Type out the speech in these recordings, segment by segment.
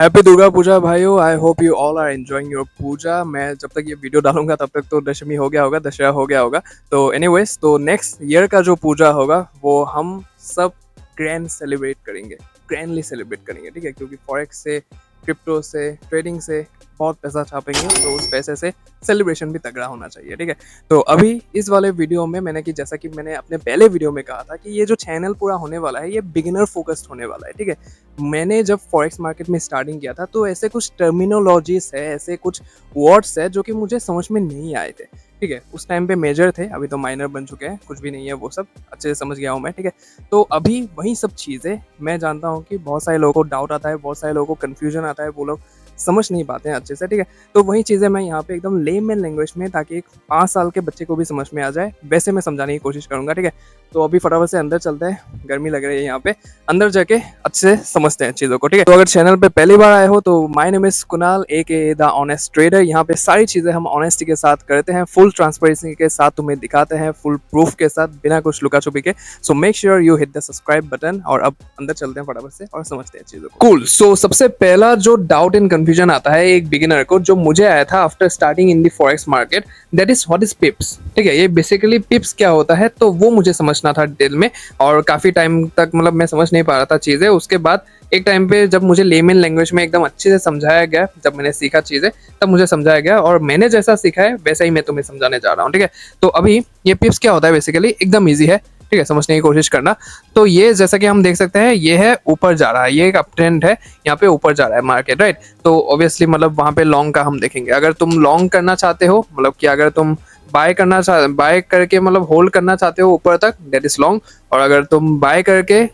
Happy Durga Puja भाइयों। I hope you all are enjoying your puja. मैं जब तक ये वीडियो डालूंगा तब तक तो दशमी हो गया होगा, दशहरा हो गया होगा। तो एनीवेज, तो नेक्स्ट ईयर का जो पूजा होगा वो हम सब ग्रैंड सेलिब्रेट करेंगे, ग्रैंडली सेलिब्रेट करेंगे, ठीक है। क्योंकि फॉरेक्स से, क्रिप्टो से, ट्रेडिंग से बहुत पैसा छापेंगे, तो उस पैसे से सेलिब्रेशन भी तगड़ा होना चाहिए, ठीक है। तो अभी इस वाले वीडियो में मैंने कि जैसा कि मैंने अपने पहले वीडियो में कहा था कि ये जो चैनल पूरा होने वाला है ये बिगिनर फोकस्ड होने वाला है, ठीक है। मैंने जब फॉरेक्स मार्केट में स्टार्टिंग किया था तो ऐसे कुछ टर्मिनोलॉजीज है, ऐसे कुछ वर्ड्स है जो कि मुझे समझ में नहीं आए थे, ठीक है। उस टाइम पे मेजर थे, अभी तो माइनर बन चुके हैं, कुछ भी नहीं है, वो सब अच्छे से समझ गया हूँ मैं, ठीक है। तो अभी वही सब चीज़ें मैं जानता हूँ कि बहुत सारे लोगों को डाउट आता है, बहुत सारे लोगों को कन्फ्यूजन आता है, वो लोग समझ नहीं पाते हैं अच्छे से, ठीक है। तो वही चीज़ें मैं यहाँ पे एकदम लेमैन लैंग्वेज में, ताकि एक 5 साल के बच्चे को भी समझ में आ जाए, वैसे मैं समझाने की कोशिश करूँगा, ठीक है। तो अभी फटाफट से अंदर चलते हैं, गर्मी लग रही है यहाँ पे, अंदर जाके अच्छे से समझते हैं चीज़ों को, ठीक है। तो अगर चैनल पे पहली बार आए हो तो my name is Kunal A the honest trader. यहाँ पे सारी चीज़ें हम ऑनेस्टी के साथ करते हैं, फुल ट्रांसपेरेंसी के साथ तुम्हें दिखाते हैं, फुल प्रूफ के साथ, बिना कुछ लुका छुपी के। So make sure you hit the subscribe button. और अब अंदर चलते हैं फटाफट से और समझते हैं चीज़ों को। कूल। सो सबसे पहला जो डाउट एंड कंफ्यूजन आता है एक बिगिनर को, जो मुझे आया था after starting in the forex market, that is what is पिप्स, ठीक है। ये बेसिकली पिप्स क्या होता है, तो वो मुझे समझना था डिटेल में, और काफ़ी टाइम तक मतलब मैं समझ नहीं पा रहा था चीज़ें। उसके बाद एक टाइम पे जब मुझे लेमन लैंग्वेज में एकदम अच्छे से समझाया गया, जब मैंने सीखा चीज़ें, तब मुझे समझाया गया, और मैंने जैसा सीखा है वैसा ही मैं तुम्हें समझाने जा रहा हूँ, ठीक है। तो अभी ये पिप्स क्या होता है, बेसिकली एकदम ईजी है, ठीक है, समझने की कोशिश करना। तो ये जैसा कि हम देख सकते हैं, ये है ऊपर जा रहा है, ये एक अप ट्रेंड है, यहाँ पे ऊपर जा रहा है मार्केट, राइट। तो ऑब्वियसली मतलब वहाँ पे लॉन्ग का हम देखेंगे। अगर तुम लॉन्ग करना चाहते हो, मतलब कि अगर तुम बाय करके मतलब होल्ड करना चाहते हो ऊपर तक, दैट इज लॉन्ग। और अगर तुम बाय करके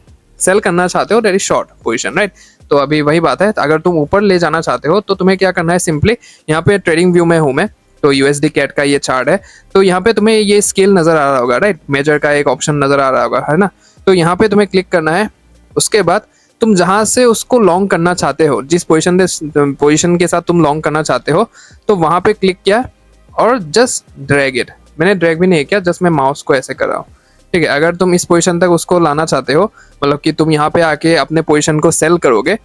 सेल करना चाहते हो, that is short position, right. तो अभी वही बात है, अगर तुम ऊपर ले जाना चाहते हो तो तुम्हें क्या करना है, सिंपली यहाँ पे ट्रेडिंग व्यू में हूँ मैं, तो यूएसडी कैट का ये चार्ट है। तो यहाँ पे तुम्हें ये स्केल नजर आ रहा होगा, राइट, मेजर का एक ऑप्शन नजर आ रहा होगा, है ना। तो यहाँ पे तुम्हें क्लिक करना है। उसके बाद तुम जहां से उसको लॉन्ग करना चाहते हो, जिस पोजीशन के साथ तुम लॉन्ग करना चाहते हो, तो वहां पे क्लिक किया और जस्ट ड्रैग इट। मैंने ड्रैग भी नहीं किया, जस्ट मैं माउस को ऐसे कर रहा हूँ, ठीक है। अगर तुम इस पोजीशन तक उसको लाना चाहते हो, मतलब कि तुम यहाँ पे आके अपने पोजीशन को सेल करोगे,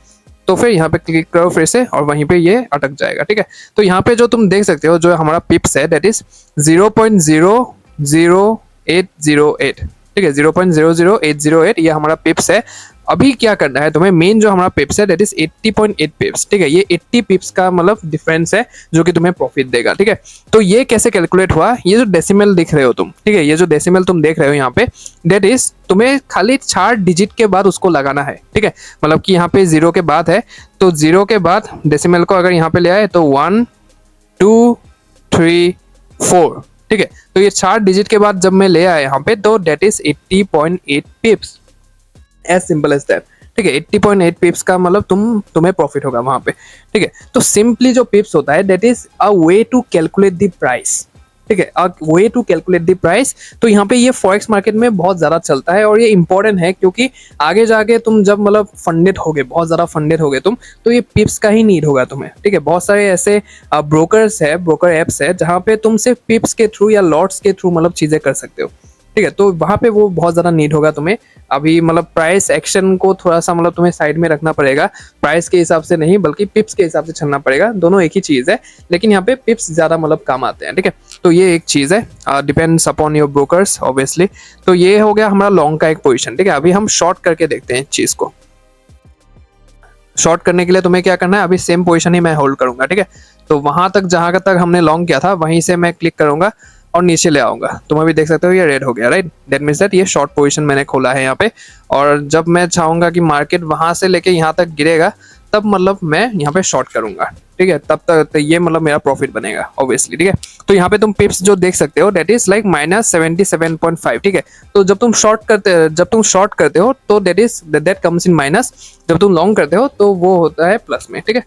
तो फिर यहाँ पे क्लिक करो फिर से, और वहीं पे ये अटक जाएगा, ठीक है। तो यहाँ पे जो तुम देख सकते हो, जो हमारा पिप्स है, दैट इज 0.00808, ठीक है, 0.00808, ये हमारा पिप्स है। अभी क्या करना है तुम्हें, मेन जो हमारा पिप्स है दैट इज 80.8 पिप्स, ठीक है। ये 80 पिप्स का मतलब डिफरेंस है जो कि तुम्हें प्रॉफिट देगा, ठीक है। तो ये कैसे कैलकुलेट हुआ, ये जो डेसिमल दिख रहे हो तुम, ठीक है, ये जो डेसिमल तुम देख रहे हो यहाँ पे, दैट इज तुम्हें खाली 4 डिजिट के बाद उसको लगाना है, ठीक है। मतलब कि यहाँ पे 0 के बाद है, तो 0 के बाद डेसिमल को अगर यहाँ पे ले आए तो 1 2 3 4, ठीक है। तो ये 4 डिजिट के बाद जब मैं ले आया यहाँ पे, तो that is 80.8 pips, as simple as that, ठीक है। 80.8 पिप्स का मतलब तुम्हें प्रॉफिट होगा वहां पे, ठीक है। तो सिंपली जो पिप्स होता है, that is a way to calculate the price, ठीक है, a way to calculate the price. तो यहाँ पे ये फॉरेक्स मार्केट में बहुत ज्यादा चलता है, और ये इंपॉर्टेंट है, क्योंकि आगे जाके तुम जब मतलब फंडेड होगे, बहुत ज्यादा फंडेड होगे तुम, तो ये पिप्स का ही नीड होगा तुम्हें, ठीक है। बहुत सारे ऐसे ब्रोकर्स है, ब्रोकर एप्स है, जहाँ पे तुम सिर्फ पिप्स के थ्रू या लॉट्स के थ्रू मतलब चीजें कर सकते हो, ठीक है। तो वहाँ पे वो बहुत ज़्यादा नीड होगा तुम्हें। अभी मतलब प्राइस एक्शन को थोड़ा सा मतलब तुम्हें साइड में रखना पड़ेगा, प्राइस के हिसाब से नहीं बल्कि पिप्स के हिसाब से चलना पड़ेगा, दोनों एक ही चीज़ है, लेकिन यहाँ पे पिप्स ज़्यादा मतलब काम आते हैं, ठीक है। तो ये एक चीज़ है, depends upon your brokers obviously. तो ये हो गया हमारा लॉन्ग का एक पोजिशन, ठीक है। अभी हम शॉर्ट करके देखते हैं चीज़ को। शॉर्ट करने के लिए तुम्हें क्या करना है, अभी सेम पोजीशन ही मैं होल्ड करूंगा, ठीक है। तो वहां तक जहां तक हमने लॉन्ग किया था, वहीं से मैं क्लिक करूंगा और नीचे ले आऊंगा। तुम अभी देख सकते हो ये रेड हो गया, राइट, दैट मींस दैट ये शॉर्ट पोजीशन मैंने खोला है यहाँ पे। और जब मैं चाहूंगा कि मार्केट वहां से लेके यहाँ तक गिरेगा, तब मतलब मैं यहाँ पे शॉर्ट करूंगा, ठीक है। तब तक तो ये मतलब मेरा प्रॉफिट बनेगा ऑब्वियसली, ठीक है। तो यहाँ पे तुम पिप्स जो देख सकते हो, दैट इज लाइक -77.5, ठीक है। तो जब तुम शॉर्ट करते हो तो दैट कम्स इन माइनस, जब तुम लॉन्ग करते हो तो वो होता है प्लस में, ठीक है।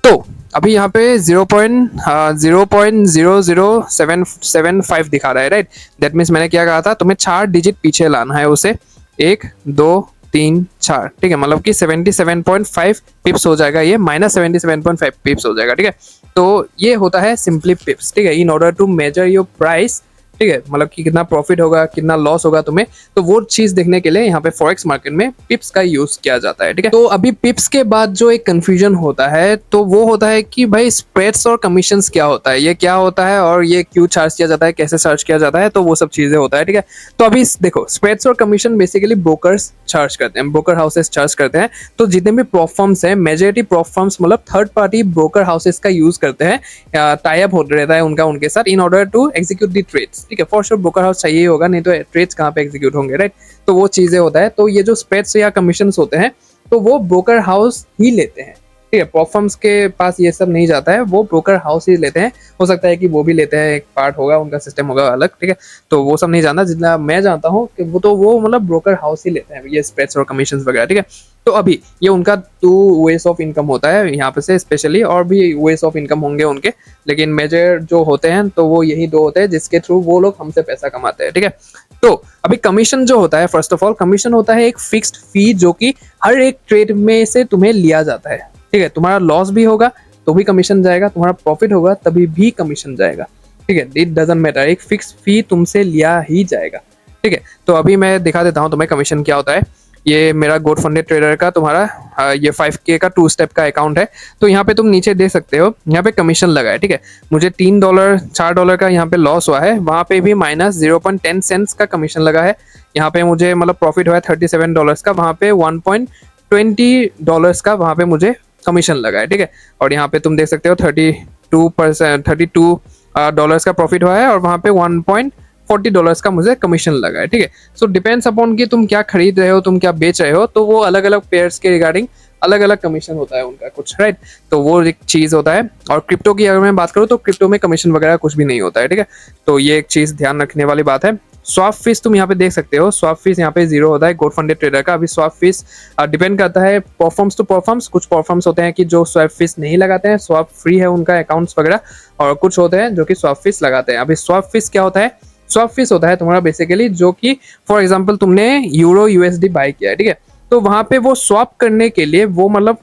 तो अभी यहाँ पे 0.007775 दिखा रहा है, राइट। दैट मीन्स मैंने क्या कहा था, तुम्हें 4 डिजिट पीछे लाना है उसे, 1 2 3 4, ठीक है। मतलब कि 77.5 पिप्स हो जाएगा, ये -77.5 पिप्स हो जाएगा, ठीक है। तो ये होता है सिंपली पिप्स, ठीक है, in order to measure your price, ठीक है, मतलब कि कितना प्रॉफिट होगा, कितना लॉस होगा तुम्हें, तो वो चीज देखने के लिए यहाँ पे फॉरेक्स मार्केट में पिप्स का यूज किया जाता है। ठीक है, तो अभी पिप्स के बाद जो एक कंफ्यूजन होता है तो वो होता है कि भाई स्प्रेड्स और कमीशंस क्या होता है, ये क्या होता है और ये क्यों चार्ज किया जाता है, कैसे चार्ज किया जाता है, तो वो सब चीजें होता है। ठीक है, तो अभी देखो स्प्रेड्स और कमीशन बेसिकली ब्रोकर्स चार्ज करते हैं, ब्रोकर हाउसेस चार्ज करते हैं। तो जितने भी प्रॉप फर्म्स हैं, मेजॉरिटी प्रॉप फर्म्स मतलब थर्ड पार्टी ब्रोकर हाउसेस का यूज करते हैं, टाई अप होता रहता है उनका उनके साथ in order to execute the trades. ठीक है, फॉर श्योर ब्रोकर हाउस चाहिए होगा, नहीं तो ट्रेड्स कहाँ पे एग्जीक्यूट होंगे, राइट। तो वो चीजें होता है। तो ये जो स्प्रेड्स या कमीशन होते हैं तो वो ब्रोकर हाउस ही लेते हैं। ठीक है, प्रॉप फर्म्स के पास ये सब नहीं जाता है, वो ब्रोकर हाउस ही लेते हैं। हो सकता है कि वो भी लेते हैं, एक पार्ट होगा उनका, सिस्टम होगा अलग। ठीक है, तो वो सब नहीं जानता, जितना मैं जानता हूँ कि वो मतलब ब्रोकर हाउस ही लेते हैं ये स्प्रेड्स और कमीशन वगैरह। ठीक है, तो अभी ये उनका 2 वेज ऑफ इनकम होता है यहाँ पे से स्पेशली, और भी वेज ऑफ इनकम होंगे उनके, लेकिन मेजर जो होते हैं तो वो यही 2 होते हैं जिसके थ्रू वो लोग हमसे पैसा कमाते हैं। ठीक है, तो अभी कमीशन जो होता है, फर्स्ट ऑफ ऑल कमीशन होता है एक फिक्स्ड फी जो कि हर एक ट्रेड में से तुम्हें लिया जाता है। ठीक है, तुम्हारा लॉस भी होगा तो भी कमीशन जाएगा, तुम्हारा प्रॉफिट होगा तभी भी कमीशन जाएगा। ठीक है, इट डजंट मैटर, एक फिक्स फी तुमसे लिया ही जाएगा। ठीक है, तो अभी मैं दिखा देता हूँ तुम्हें कमीशन क्या होता है। ये मेरा गोड फंडेड ट्रेडर का तुम्हारा ये 5K का 2 स्टेप का अकाउंट है। तो यहाँ पे तुम नीचे देख सकते हो, यहाँ पे कमीशन लगा है। ठीक है, मुझे $3 $4 का यहाँ पे लॉस हुआ है, वहाँ पे भी माइनस 0.10 सेंट्स का कमीशन लगा है। यहाँ पे मुझे मतलब प्रॉफिट हुआ है $37 का, वहाँ पे $1.20 का वहाँ पे मुझे कमीशन लगा है। ठीक है, और यहाँ पे तुम देख सकते हो 32 डॉलर्स का प्रॉफिट हुआ है और वहाँ पे $1.40 का मुझे कमीशन लगा है। ठीक है, सो डिपेंड्स अपॉन कि तुम क्या खरीद रहे हो, तुम क्या बेच रहे हो, तो वो अलग अलग पेयर्स के रिगार्डिंग अलग अलग कमीशन होता है उनका कुछ, राइट। तो वो एक चीज़ होता है। और क्रिप्टो की अगर मैं बात करूँ तो क्रिप्टो में कमीशन वगैरह कुछ भी नहीं होता है। ठीक है, तो ये एक चीज़ ध्यान रखने वाली बात है। स्वैप फीस तुम यहाँ पे देख सकते हो, स्वैप फीस यहाँ पे 0 होता है गोड फंडेड ट्रेडर का। अभी स्वैप फीस डिपेंड करता है परफॉर्म्स टू परफॉर्म्स। कुछ परफॉर्म्स होते हैं कि जो स्वैप फीस नहीं लगाते हैं, स्वैप फ्री है उनका अकाउंट्स वगैरह, और कुछ होते हैं जो कि स्वैप फीस लगाते हैं। अभी स्वैप फीस क्या होता है? स्वैप फीस होता है तुम्हारा बेसिकली जो कि फॉर एग्जांपल तुमने यूरो यूएसडी बाय किया है। ठीक है, तो वहां पे वो स्वैप करने के लिए वो मतलब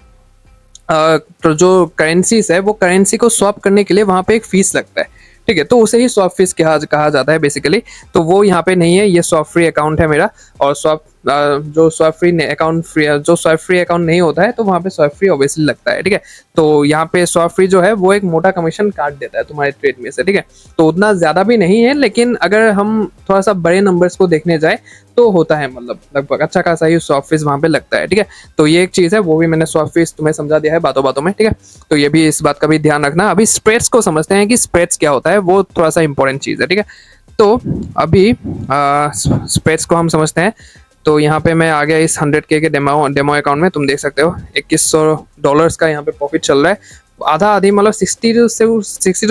तो जो करेंसीज है वो करेंसी को स्वैप करने के लिए वहां पे एक फीस लगता है। ठीक है, तो उसे ही स्वैप फीस कहा जाता है बेसिकली। तो वो यहाँ पे नहीं है, ये स्वैप फ्री अकाउंट है मेरा। और स्वैप जो स्वैप फ्री अकाउंट नहीं होता है तो वहाँ पे स्वैप फ्री ऑब्वियसली लगता है। ठीक है, तो यहाँ पे स्वैप फ्री जो है वो एक मोटा कमीशन काट देता है तुम्हारे ट्रेड में से। ठीक है, तो उतना ज़्यादा भी नहीं है, लेकिन अगर हम थोड़ा सा बड़े नंबर्स को देखने जाए तो होता है, मतलब लगभग अच्छा खासा ही स्वैप फीस वहाँ पे लगता है। ठीक है, तो ये एक चीज़ है, वो भी मैंने स्वैप फीस तुम्हें समझा दिया है बातों बातों में। ठीक है, तो ये भी इस बात का भी ध्यान रखना। अभी स्प्रेड्स को समझते हैं कि स्प्रेड्स क्या होता है, वो थोड़ा सा इंपॉर्टेंट चीज़ है। ठीक है, तो अभी स्प्रेड्स को हम समझते हैं। तो यहाँ पे मैं आ गया इस 100K के डेमो अकाउंट में। तुम देख सकते हो $2100 का यहाँ पे प्रॉफिट चल रहा है। आधा आधी मतलब 60 to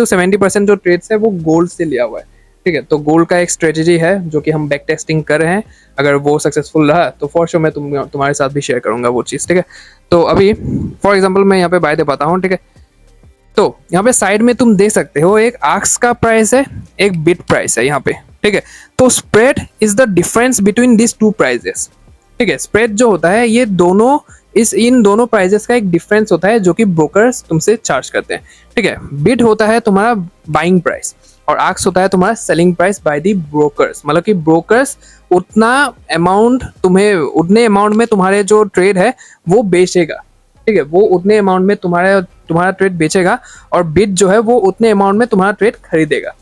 70% जो ट्रेड्स है वो गोल्ड से लिया हुआ है। ठीक है, तो गोल्ड का एक स्ट्रेटेजी है जो कि हम बैक टेस्टिंग कर रहे हैं। अगर वो सक्सेसफुल रहा तो फॉर श्योर मैं तुम्हारे साथ भी शेयर करूंगा वो चीज़। ठीक है, तो अभी फॉर एग्जाम्पल मैं यहाँ पे बाय दे पाता हूँ। ठीक है, तो यहाँ पे साइड में तुम देख सकते हो एक आस्क का प्राइस है, एक बिड प्राइस है यहाँ पे। ठीक है, तो spread is the difference between this 2 prices. ठीक है, स्प्रेड जो होता है ये दोनों इन दोनों प्राइजेस का एक डिफरेंस होता है जो कि ब्रोकर्स तुमसे चार्ज करते हैं। ठीक है, बिड होता है तुम्हारा बाइंग प्राइस और आस्क होता है तुम्हारा selling price by the brokers. मतलब कि ब्रोकर्स उतना अमाउंट तुम्हें, उतने अमाउंट में तुम्हारे जो ट्रेड है वो बेचेगा। ठीक है, वो उतने अमाउंट में तुम्हारा ट्रेड बेचेगा और बिड जो है वो उतने अमाउंट में तुम्हारा ट्रेड खरीदेगा।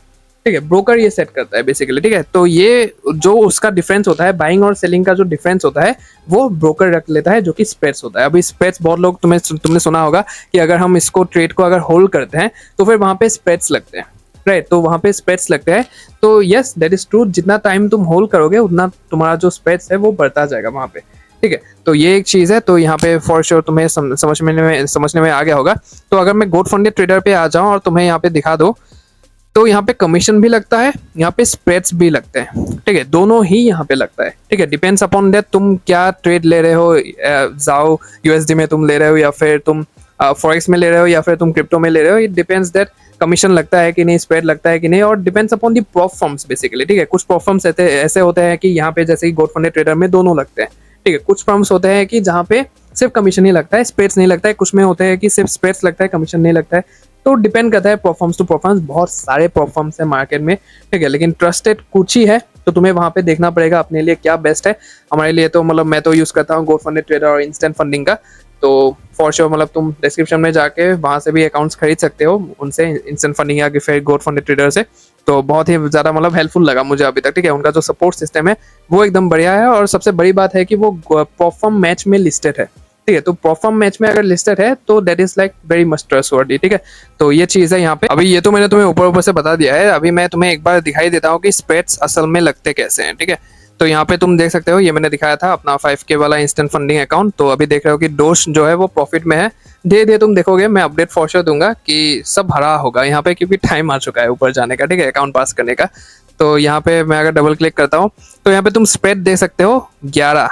ठीक है, ब्रोकर ये सेट करता है बेसिकली। ठीक है, तो ये जो उसका डिफरेंस होता है, बाइंग और सेलिंग का जो डिफरेंस होता है वो ब्रोकर रख लेता है, जो कि स्प्रेड्स होता है। अभी स्प्रेड्स बहुत लोग तुमने सुना होगा कि अगर हम इसको ट्रेड को अगर होल्ड करते हैं तो फिर वहां पे स्प्रेड्स लगते हैं, राइट। तो वहां पे स्प्रेड्स लगते हैं। तो यस दैट इज ट्रू, जितना टाइम तुम होल्ड करोगे उतना तुम्हारा जो स्प्रेड्स है वो बढ़ता जाएगा वहां पे। ठीक है, तो ये एक चीज़ है। तो यहाँ पे फॉर श्योर तुम्हें समझने में आ गया होगा। तो अगर मैं गोड फंडेड ट्रेडर पे आ जाऊँ और तुम्हें यहाँ पे दिखा दो, तो यहाँ पे कमीशन भी लगता है, यहाँ पे स्प्रेड्स भी लगते हैं। ठीक है, दोनों ही यहाँ पे लगता है। ठीक है, डिपेंड्स अपॉन दैट तुम क्या ट्रेड ले रहे हो, जाओ यूएसडी में तुम ले रहे हो या फिर तुम फॉरेक्स में ले रहे हो या फिर तुम क्रिप्टो में ले रहे हो। इट डिपेंड्स दैट कमीशन लगता है कि नहीं, स्प्रेड लगता है कि नहीं, और depends upon the prop firms basically. ठीक है, कुछ प्रॉप फर्म्स ऐसे होते हैं कि यहाँ पे जैसे कि गोड फंडेड ट्रेडर में दोनों लगते हैं। ठीक है, कुछ फर्म्स होते हैं कि जहाँ पे सिर्फ कमीशन ही लगता है, स्प्रेड्स नहीं लगता है। कुछ में होते हैं कि सिर्फ स्प्रेड्स लगता है, कमीशन नहीं लगता है। तो डिपेंड करता है परफॉर्मेंस टू परफॉर्मेंस, बहुत सारे परफॉर्मेंस है मार्केट में, ठीक है, लेकिन ट्रस्टेड कुछ ही है, तो तुम्हें वहाँ पे देखना पड़ेगा अपने लिए क्या बेस्ट है। हमारे लिए तो मतलब मैं तो यूज़ करता हूँ GoFundMe ट्रेडर और इंस्टेंट फंडिंग का, तो फॉर श्योर मतलब तुम डिस्क्रिप्शन में जाके वहाँ से भी अकाउंट्स खरीद सकते हो, उनसे इंस्टेंट फंडिंग या फिर GoFundMe ट्रेडर से। तो बहुत ही ज़्यादा मतलब हेल्पफुल लगा मुझे अभी तक, ठीक है, उनका जो सपोर्ट सिस्टम है वो एकदम बढ़िया है, और सबसे बड़ी बात है कि वो परफॉर्म मैच में लिस्टेड है, ठीक है, तो परफॉर्म मैच में अगर लिस्टेड है तो that is like very much trustworthy, ठीक है। तो ये चीज़ है यहाँ पे। अभी ये तो मैंने तुम्हें ऊपर ऊपर से बता दिया है, अभी मैं तुम्हें एक बार दिखाई देता हूँ कि स्प्रेड्स असल में लगते कैसे हैं, ठीक है। तो यहाँ पे तुम देख सकते हो, ये मैंने दिखाया था अपना 5K वाला इंस्टेंट फंडिंग अकाउंट, तो अभी देख रहे हो कि डोज जो है वो प्रॉफिट में है। धीरे धीरे तुम देखोगे, मैं अपडेट फॉर श्योर दूंगा कि सब हरा होगा यहाँ पे, क्योंकि टाइम आ चुका है ऊपर जाने का, ठीक है, अकाउंट पास करने का। तो यहाँ पे मैं अगर डबल क्लिक करता हूँ तो यहाँ पे तुम स्प्रेड देख सकते हो 11,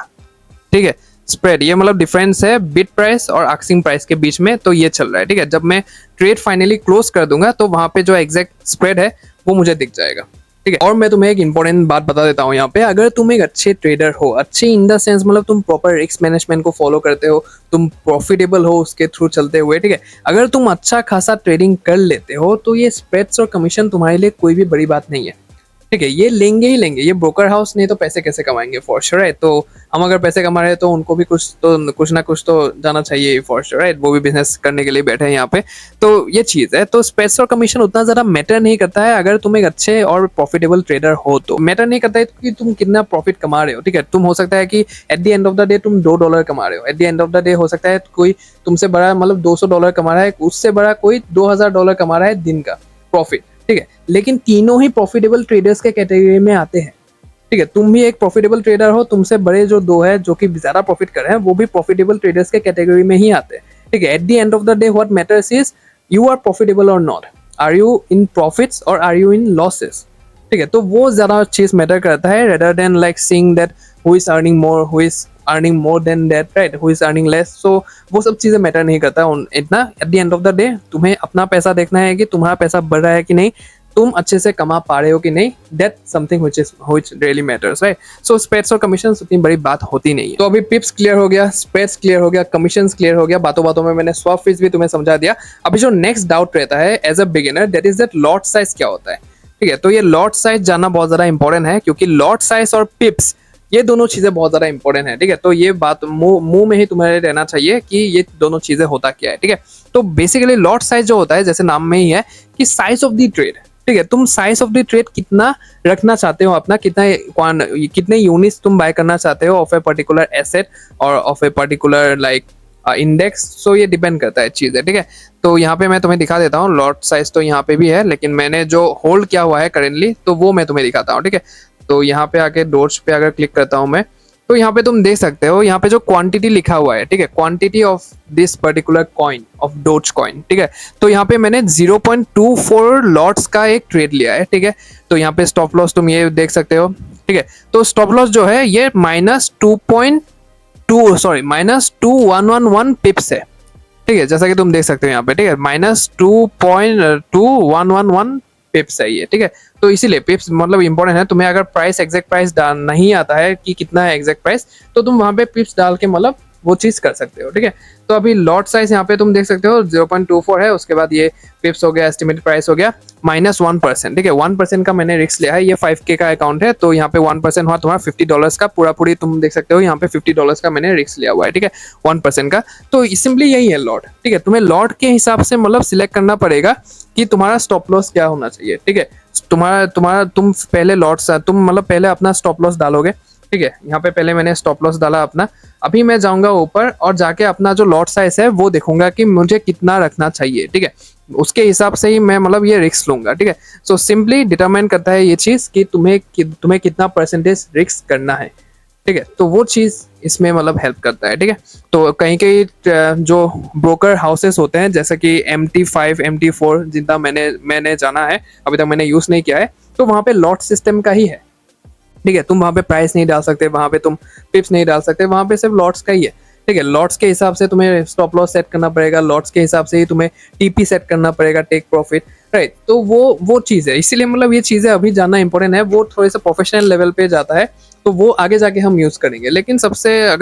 ठीक है, स्प्रेड ये मतलब डिफरेंस है बिड प्राइस और आस्किंग प्राइस के बीच में, तो ये चल रहा है, ठीक है। जब मैं ट्रेड फाइनली क्लोज कर दूंगा तो वहां पे जो एग्जैक्ट स्प्रेड है वो मुझे दिख जाएगा, ठीक है। और मैं तुम्हें एक इंपॉर्टेंट बात बता देता हूँ यहाँ पे, अगर तुम एक अच्छे ट्रेडर हो, अच्छे इन द सेंस मतलब तुम प्रॉपर रिस्क मैनेजमेंट को फॉलो करते हो, तुम प्रॉफिटेबल हो उसके थ्रू चलते हुए, ठीक है, अगर तुम अच्छा खासा ट्रेडिंग कर लेते हो तो ये स्प्रेड्स और कमीशन तुम्हारे लिए कोई भी बड़ी बात नहीं है, ठीक है, ये लेंगे ही लेंगे, ये ब्रोकर हाउस नहीं तो पैसे कैसे कमाएंगे फॉर श्योर, राइट। तो हम अगर पैसे कमा रहे हैं तो उनको भी कुछ ना कुछ तो जाना चाहिए फॉर श्योर, राइट, वो भी बिजनेस करने के लिए बैठे हैं यहाँ पे। तो ये चीज़ है, तो स्प्रेड्स और कमीशन उतना ज़्यादा मैटर नहीं करता है अगर तुम एक अच्छे और प्रॉफिटेबल ट्रेडर हो, तो मैटर नहीं करता है कि तुम कितना प्रॉफिट कमा रहे हो, ठीक है। तुम हो सकता है कि eight the end of the day तुम $2 कमा रहे हो, eight the end of the day हो सकता है कोई तुमसे बड़ा मतलब $200 कमा रहा है, उससे बड़ा कोई $2000 कमा रहा है दिन का प्रॉफिट, ठीक है, लेकिन तीनों ही प्रॉफिटेबल ट्रेडर्स के कैटेगरी में आते हैं, ठीक है। तुम भी एक प्रॉफिटेबल ट्रेडर हो, तुमसे बड़े जो दो है जो कि ज्यादा प्रॉफिट कर रहे हैं वो भी प्रॉफिटेबल ट्रेडर्स के कैटेगरी में ही आते हैं, ठीक है। At the end of the day what matters is you are profitable और not, are you in profits और आर यू इन लॉसेस, ठीक है। तो वो ज्यादा चीज मैटर करता है rather than like seeing that who is earning more, who is earning more than that, right, who is earning less. So वो सब चीजें मैटर नहीं करता इतना। At the end of the day तुम्हें अपना पैसा देखना है कि तुम्हारा पैसा बढ़ रहा है कि नहीं, तुम अच्छे से कमा पा रहे हो कि नहीं, that something which really matters, right. So spreads और कमीशंस उतनी बड़ी बात होती नहीं है। तो अभी पिप्स क्लियर हो गया, स्प्रेड्स क्लियर हो गया, कमीशंस क्लियर हो गया, बातों बातों में मैंने स्वैप फीस भी तुम्हें समझा दिया। अभी जो नेक्स्ट डाउट रहता है as a beginner, that is that lot size क्या होता है, ठीक है। तो ये लॉट साइज जानना बहुत ज्यादा इंपॉर्टेंट है, क्योंकि लॉट साइज और पिप्स ये दोनों चीजें बहुत ज्यादा इंपॉर्टेंट है, ठीक है। तो ये बात मुंह में ही तुम्हारे रहना चाहिए कि ये दोनों चीजें होता क्या है, ठीक है। तो बेसिकली लॉट साइज जो होता है, जैसे नाम में ही है कि साइज ऑफ द ट्रेड, ठीक है, तुम साइज ऑफ द ट्रेड कितना रखना चाहते हो अपना, कितने यूनिट्स तुम बाय करना चाहते हो ऑफ ए पर्टिकुलर एसेट और of a particular like index. So ये डिपेंड करता है चीज़ है, ठीक है। तो यहाँ पे मैं तुम्हें दिखा देता हूँ, लॉट साइज तो यहाँ पे भी है, लेकिन मैंने जो होल्ड किया हुआ है करेंटली तो वो मैं तुम्हें दिखाता हूँ, ठीक है। तो यहाँ पे आके डॉट्स पे अगर क्लिक करता हूँ मैं, तो यहाँ पे तुम देख सकते हो, यहाँ पे जो क्वांटिटी लिखा हुआ है, ठीक है, quantity of this particular coin of dose coin, ठीक है। तो यहाँ पे मैंने 0.24 लॉट्स का एक ट्रेड लिया है, ठीक है। तो यहाँ पे स्टॉप लॉस तुम ये देख सकते हो, ठीक है। तो स्टॉप लॉस जो है ये -2111 पिप्स है, ठीक है, जैसा कि तुम देख सकते हो यहाँ पे, ठीक है, -2.2111 पिप्स है ये, ठीक है। तो इसीलिए पिप्स मतलब इंपॉर्टेंट है। तुम्हें अगर प्राइस एग्जैक्ट प्राइस नहीं आता है कि कितना है एग्जैक्ट प्राइस, तो तुम वहां पे पिप्स डाल के मतलब वो चीज कर सकते हो, ठीक है। तो अभी लॉट साइज यहाँ पे तुम देख सकते हो 0.24 है, उसके बाद ये पिप्स हो गया, एस्टिमेटेड प्राइस हो गया -1%, ठीक है। 1% का मैंने रिस्क लिया है, ये 5K का अकाउंट है, तो यहाँ पे 1% हुआ तुम्हारा $50 का, पूरी तुम देख सकते हो यहाँ पे $50 का मैंने रिस्क लिया हुआ है, ठीक है, 1% का। तो सिंपली यही है लॉट, ठीक है। तुम्हें लॉट के हिसाब से मतलब सिलेक्ट करना पड़ेगा कि तुम्हारा स्टॉप लॉस क्या होना चाहिए, ठीक है। तुम पहले लॉट्स तुम मतलब पहले अपना स्टॉप लॉस डालोगे, ठीक है। यहाँ पे पहले मैंने स्टॉप लॉस डाला अपना, अभी मैं जाऊंगा ऊपर और जाके अपना जो लॉट साइज है वो देखूंगा कि मुझे कितना रखना चाहिए, ठीक है। उसके हिसाब से ही मैं मतलब ये रिस्क लूंगा, ठीक है। सो सिंपली डिटरमाइन करता है ये चीज कि तुम्हें कितना परसेंटेज रिस्क करना है, ठीक है। तो वो चीज इसमें मतलब हेल्प करता है, ठीक है। तो कहीं कहीं जो ब्रोकर हाउसेस होते हैं जैसे कि MT5 MT4 जितना मैंने जाना है, अभी तक मैंने यूज नहीं किया है, तो वहाँ पे लॉट सिस्टम का ही है, ठीक है। तुम वहाँ पे प्राइस नहीं डाल सकते, वहाँ पे तुम पिप्स नहीं डाल सकते, वहाँ पे सिर्फ लॉट्स का ही है, ठीक है। लॉट्स के हिसाब से तुम्हें स्टॉप लॉस सेट करना पड़ेगा, लॉट्स के हिसाब से ही तुम्हें TP सेट करना पड़ेगा, टेक प्रॉफिट, राइट। तो वो चीज़ है, इसीलिए मतलब ये चीज़ें अभी जानना इंपॉर्टेंट है, वो थोड़े से प्रोफेशनल लेवल पे जाता है, तो वो आगे जाके हम यूज़ करेंगे। लेकिन सबसे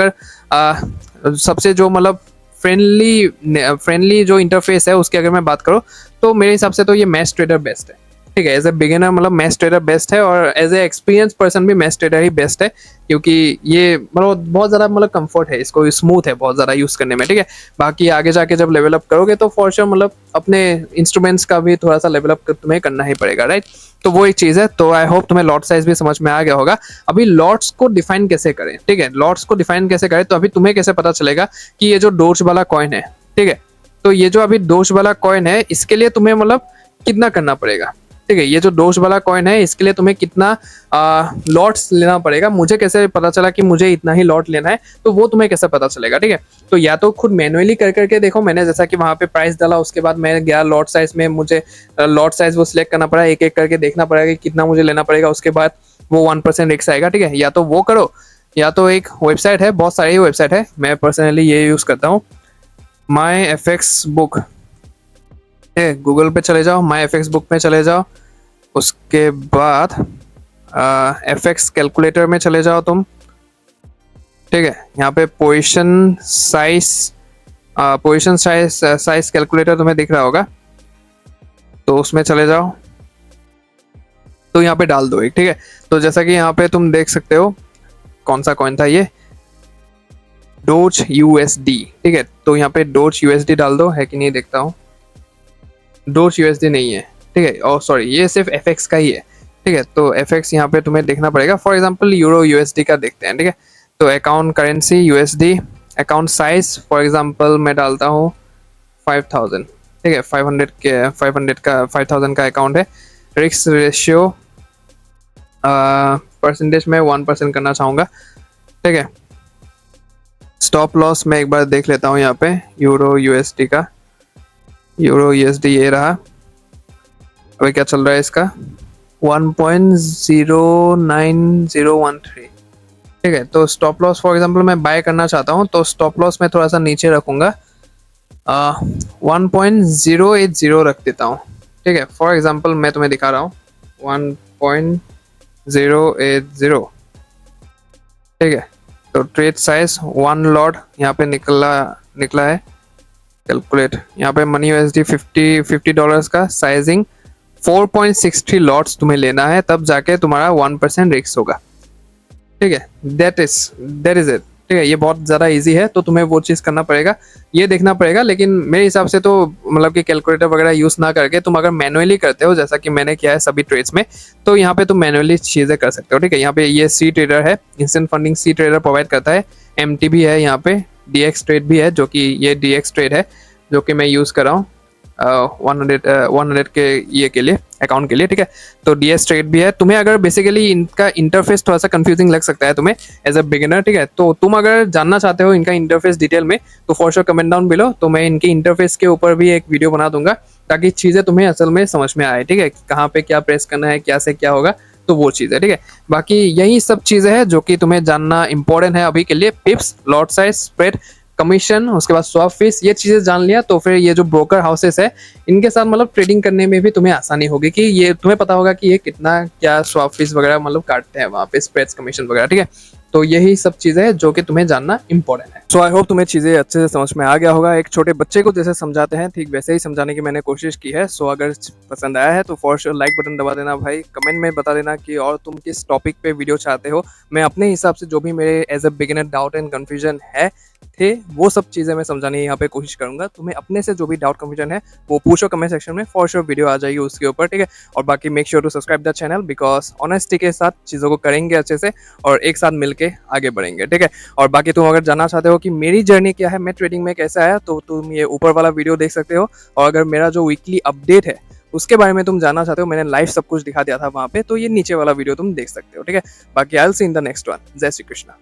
जो मतलब फ्रेंडली जो इंटरफेस है उसकी अगर मैं बात करूँ तो मेरे हिसाब से तो ये मैच ट्रेडर बेस्ट है। ठीक है, एज ए बिगिनर मतलब मैच ट्रेडर बेस्ट है, और एज ए एक्सपीरियंस पर्सन भी मैच ट्रेडर ही बेस्ट है, क्योंकि ये मतलब बहुत ज़्यादा मतलब कंफर्ट है, इसको स्मूथ है बहुत ज़्यादा यूज़ करने में। ठीक है, बाकी आगे जाके जब लेवल अप करोगे तो फॉर श्योर मतलब अपने इंस्ट्रूमेंट्स का भी थोड़ा सा लेवल अप तुम्हें करना ही पड़ेगा, राइट। तो वो एक चीज़ है। तो आई होप तुम्हें लॉट साइज भी समझ में आ गया होगा। अभी लॉट्स को डिफाइन कैसे करें, ठीक है, लॉट्स को डिफाइन कैसे करें, तो अभी तुम्हें कैसे पता चलेगा कि ये जो डोज वाला कॉइन है, ठीक है, तो ये जो अभी डोज वाला कॉइन है इसके लिए तुम्हें मतलब कितना करना पड़ेगा। ठीक है, ये जो डोज वाला कॉइन है इसके लिए तुम्हें कितना लॉट्स लेना पड़ेगा। मुझे कैसे पता चला कि मुझे इतना ही लॉट लेना है, तो वो तुम्हें कैसे पता चलेगा। ठीक है, तो या तो खुद मैनुअली कर करके देखो, मैंने जैसा कि वहाँ पे प्राइस डाला, उसके बाद मैं गया लॉट साइज में, मुझे लॉट साइज वो सिलेक्ट करना पड़ा, एक एक करके देखना पड़ेगा कि कितना मुझे लेना पड़ेगा, उसके बाद वो 1% रिस्क आएगा। ठीक है, या तो वो करो, या तो एक वेबसाइट है, बहुत सारी वेबसाइट है, मैं पर्सनली ये यूज़ करता हूँ, माई एफ एक्स बुक। गूगल पे चले जाओ, माई एफ एक्स बुक में चले जाओ, उसके बाद एफ एक्स कैलकुलेटर में चले जाओ तुम। ठीक है, यहाँ पे पोजीशन साइज कैलकुलेटर तुम्हें दिख रहा होगा, तो उसमें चले जाओ, तो यहाँ पे डाल दो एक। ठीक है, तो जैसा कि यहाँ पे तुम देख सकते हो, कौन सा कॉइन था ये, डोज यूएसडी। ठीक है, तो यहाँ पे डोज यूएसडी डाल दो, है कि नहीं देखता हूँ, डोज यूएसडी नहीं है। ठीक है, और सॉरी, ये सिर्फ एफएक्स का ही है। ठीक है, तो एफएक्स यहाँ पे तुम्हें देखना पड़ेगा। फॉर एग्जांपल यूरो यूएसडी का देखते हैं। ठीक है, तो account currency USD, account size for example मैं डालता हूँ 5000। ठीक है, 5000 का अकाउंट है। रिस्क रेशियो परसेंटेज में 1% करना चाहूँगा। ठीक है, स्टॉप लॉस मैं एक बार देख लेता हूँ यहाँ पे यूरो यूएसडी का, यूरो यूएसडी ये रहा। अभी क्या चल रहा है इसका, 1.09013। ठीक है, तो स्टॉप लॉस फॉर एग्जांपल मैं बाय करना चाहता हूँ, तो स्टॉप लॉस मैं थोड़ा सा नीचे रखूँगा, 1.080 रख देता हूँ। ठीक है, फॉर एग्जांपल मैं तुम्हें दिखा रहा हूँ 1.080। ठीक है, तो ट्रेड साइज 1 लॉट यहाँ पे निकला है, कैलकुलेट यहाँ पे मनी यूएसडी $50 का, साइजिंग 4.63 लॉट्स तुम्हें लेना है, तब जाके तुम्हारा 1% रिस्क होगा। ठीक है, दैट इज इट। ठीक है, ये बहुत ज़्यादा इजी है, तो तुम्हें वो चीज़ करना पड़ेगा, ये देखना पड़ेगा। लेकिन मेरे हिसाब से तो मतलब कि कैलकुलेटर वगैरह यूज़ ना करके तुम अगर मैनुअली करते हो, जैसा कि मैंने किया है सभी ट्रेड्स में, तो यहाँ पे तुम मैनुअली चीज़ें कर सकते हो। ठीक है, यहाँ पे ये सी ट्रेडर है, इंस्टेंट फंडिंग सी ट्रेडर प्रोवाइड करता है, एमटी भी है, यहाँ पे डीएक्स ट्रेड भी है, जो कि ये डीएक्स ट्रेड है जो कि मैं यूज़ कर रहा हूँ 100 के ये के लिए अकाउंट के लिए। ठीक है, तो डीएस ट्रेड भी है। तुम्हें अगर बेसिकली इनका इंटरफेस थोड़ा सा कंफ्यूजिंग लग सकता है तुम्हें एज अ बिगिनर, ठीक है, तो तुम अगर जानना चाहते हो इनका इंटरफेस डिटेल में, तो for sure comment down below, तो मैं इनके इंटरफेस के ऊपर भी एक वीडियो बना दूंगा, ताकि चीज़ें तुम्हें असल में समझ में आए। ठीक है, कहाँ पे क्या प्रेस करना है, क्या से क्या होगा, तो वो चीज़ है। ठीक है, बाकी यही सब चीज़ें हैं जो कि तुम्हें जानना इंपॉर्टेंट है अभी के लिए। पिप्स, लॉट साइज, स्प्रेड, कमीशन, उसके बाद स्वैप फीस, ये चीज़ें जान लिया तो फिर ये जो ब्रोकर हाउसेस है इनके साथ मतलब ट्रेडिंग करने में भी तुम्हें आसानी होगी, कि ये तुम्हें पता होगा कि ये कितना क्या स्वैप फीस वगैरह मतलब काटते हैं वहाँ पे, स्प्रेड्स, कमीशन वगैरह। ठीक है, तो यही सब चीज़ें हैं जो कि तुम्हें जानना इंपॉर्टेंट है। सो आई होप तुम्हें चीज़ें अच्छे से समझ में आ गया होगा। एक छोटे बच्चे को जैसे समझाते हैं ठीक वैसे ही समझाने की मैंने कोशिश की है। सो अगर पसंद आया है तो फॉर श्योर लाइक बटन दबा देना भाई, कमेंट में बता देना कि और तुम किस टॉपिक पे वीडियो चाहते हो। मैं अपने हिसाब से जो भी मेरे as a beginner doubt and confusion है थे वो सब चीज़ें मैं समझाने यहाँ पे कोशिश करूंगा। तुम्हें अपने से जो भी डाउट कन्फ्यूजन है वो पूछो कमेंट सेक्शन में, फॉर श्योर वीडियो आ जाएगी उसके ऊपर। ठीक है, और बाकी make sure to subscribe the channel, because honesty के साथ चीज़ों को करेंगे अच्छे से और एक साथ मिलके आगे बढ़ेंगे। ठीक है, और बाकी तुम अगर जानना चाहते हो कि मेरी जर्नी क्या है, मैं ट्रेडिंग में कैसे आया, तो तुम ये ऊपर वाला वीडियो देख सकते हो। और अगर मेरा जो वीकली अपडेट है उसके बारे में तुम जानना चाहते हो, मैंने लाइव सब कुछ दिखा दिया था वहाँ पे, तो ये नीचे वाला वीडियो तुम देख सकते हो। ठीक है, बाकी I will see in the next one. जय श्री कृष्णा।